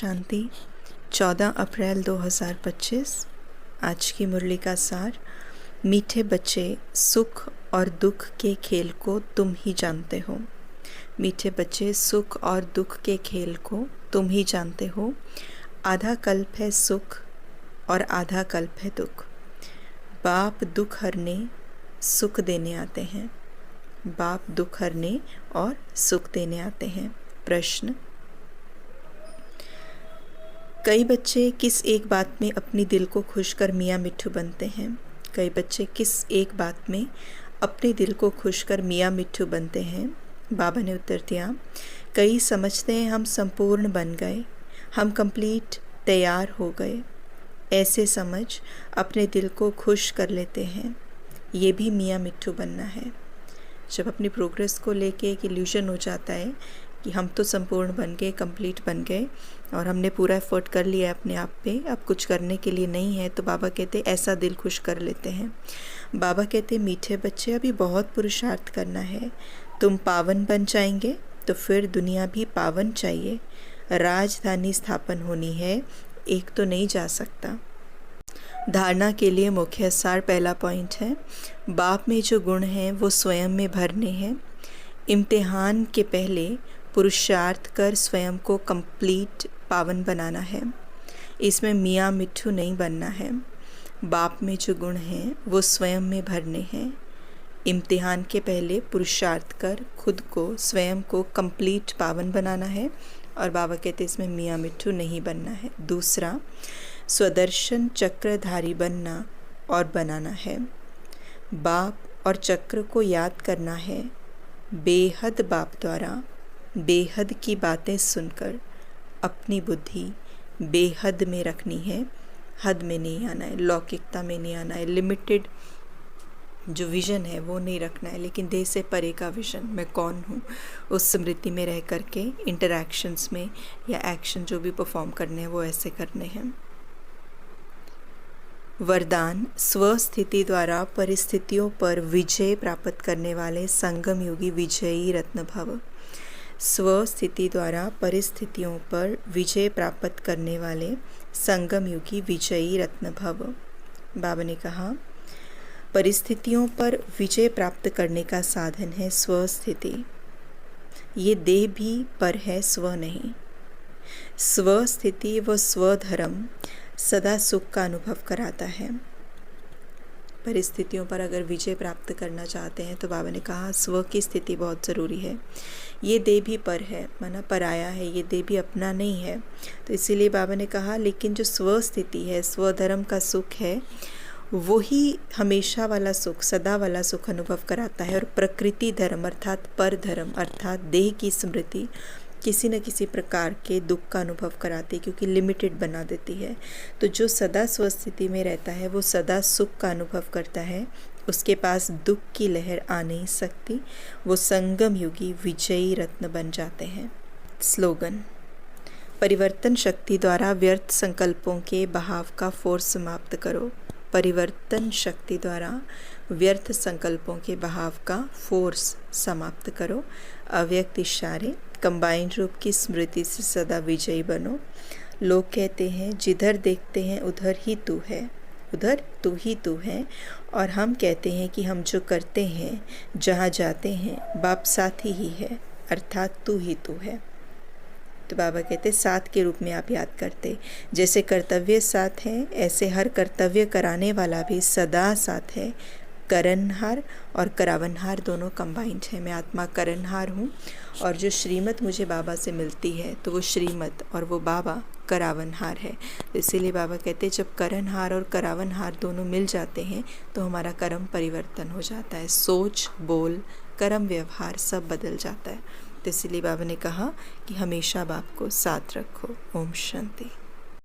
शांति। 14 अप्रैल 2025। आज की मुरली का सार। मीठे बच्चे, सुख और दुख के खेल को तुम ही जानते हो। मीठे बच्चे, सुख और दुख के खेल को तुम ही जानते हो। आधा कल्प है सुख और आधा कल्प है दुख। बाप दुख हरने सुख देने आते हैं। बाप दुख हरने और सुख देने आते हैं। प्रश्न: कई बच्चे किस एक बात में अपनी दिल को खुश कर मियाँ मिट्ठू बनते हैं? कई बच्चे किस एक बात में अपने दिल को खुश कर मियाँ मिट्ठू बनते हैं? बाबा ने उत्तर दिया, कई समझते हैं हम संपूर्ण बन गए, हम कंप्लीट तैयार हो गए। ऐसे समझ अपने दिल को खुश कर लेते हैं। ये भी मियाँ मिट्ठू बनना है। जब अपनी प्रोग्रेस को लेके एक इल्यूजन हो जाता है कि हम तो संपूर्ण बन गए, कंप्लीट बन गए और हमने पूरा एफर्ट कर लिया अपने आप पे, अब कुछ करने के लिए नहीं है, तो बाबा कहते ऐसा दिल खुश कर लेते हैं। बाबा कहते मीठे बच्चे, अभी बहुत पुरुषार्थ करना है। तुम पावन बन जाएंगे तो फिर दुनिया भी पावन चाहिए। राजधानी स्थापन होनी है, एक तो नहीं जा सकता। धारणा के लिए मुख्य सार पहला पॉइंट है, बाप में जो गुण हैं वो स्वयं में भरने हैं। इम्तिहान के पहले पुरुषार्थ कर स्वयं को कंप्लीट पावन बनाना है। इसमें मियाँ मिट्ठू नहीं बनना है। बाप में जो गुण हैं वो स्वयं में भरने हैं। इम्तिहान के पहले पुरुषार्थ कर खुद को, स्वयं को कंप्लीट पावन बनाना है। और बाबा कहते इसमें मियाँ मिट्ठू नहीं बनना है। दूसरा, स्वदर्शन चक्रधारी बनना और बनाना है। बाप और चक्र को याद करना है। बेहद बाप द्वारा बेहद की बातें सुनकर अपनी बुद्धि बेहद में रखनी है। हद में नहीं आना है, लौकिकता में नहीं आना है, लिमिटेड जो विज़न है वो नहीं रखना है, लेकिन देह से परे का विज़न, मैं कौन हूँ, उस स्मृति में रह करके इंटरैक्शंस में या एक्शन जो भी परफॉर्म करने हैं वो ऐसे करने हैं। वरदान: स्वस्थिति द्वारा परिस्थितियों पर विजय प्राप्त करने वाले संगम योगी विजयी रत्न भव। स्वस्थिति द्वारा परिस्थितियों पर विजय प्राप्त करने वाले संगम युगी विजयी रत्न भव। बाबा ने कहा, परिस्थितियों पर विजय प्राप्त करने का साधन है स्वस्थिति। ये देह भी पर है, स्व नहीं। स्वस्थिति व स्वधर्म सदा सुख का अनुभव कराता है। परिस्थितियों पर अगर विजय प्राप्त करना चाहते हैं तो बाबा ने कहा स्व की स्थिति बहुत ज़रूरी है। ये देह भी पर है, माना पराया है, ये देह भी अपना नहीं है। तो इसीलिए बाबा ने कहा लेकिन जो स्व स्थिति है, स्वधर्म का सुख है, वही हमेशा वाला सुख, सदा वाला सुख अनुभव कराता है। और प्रकृति धर्म अर्थात पर धर्म अर्थात देह की स्मृति किसी न किसी प्रकार के दुख का अनुभव कराती है, क्योंकि लिमिटेड बना देती है। तो जो सदा स्वस्थिति में रहता है वो सदा सुख का अनुभव करता है, उसके पास दुख की लहर आ नहीं सकती। वो संगम युगी विजयी रत्न बन जाते हैं। स्लोगन: परिवर्तन शक्ति द्वारा व्यर्थ संकल्पों के बहाव का फोर्स समाप्त करो। परिवर्तन शक्ति द्वारा व्यर्थ संकल्पों के बहाव का फोर्स समाप्त करो। अव्यक्त इशारे: कंबाइंड रूप की स्मृति से सदा विजयी बनो। लोग कहते हैं जिधर देखते हैं उधर ही तू है, उधर तू ही तू है। और हम कहते हैं कि हम जो करते हैं, जहाँ जाते हैं, बाप साथी ही है, अर्थात तू ही तू है। तो बाबा कहते साथ के रूप में आप याद करते, जैसे कर्तव्य साथ है, ऐसे हर कर्तव्य कराने वाला भी सदा साथ है। करनहार और करावनहार दोनों कंबाइंड है। मैं आत्मा करनहार हूँ और जो श्रीमत मुझे बाबा से मिलती है तो वो श्रीमत और वो बाबा करावनहार है। तो इसीलिए बाबा कहते हैं जब करनहार और करावनहार दोनों मिल जाते हैं तो हमारा कर्म परिवर्तन हो जाता है। सोच, बोल, कर्म, व्यवहार सब बदल जाता है। तो इसीलिए बाबा ने कहा कि हमेशा बाप को साथ रखो। ओम शांति।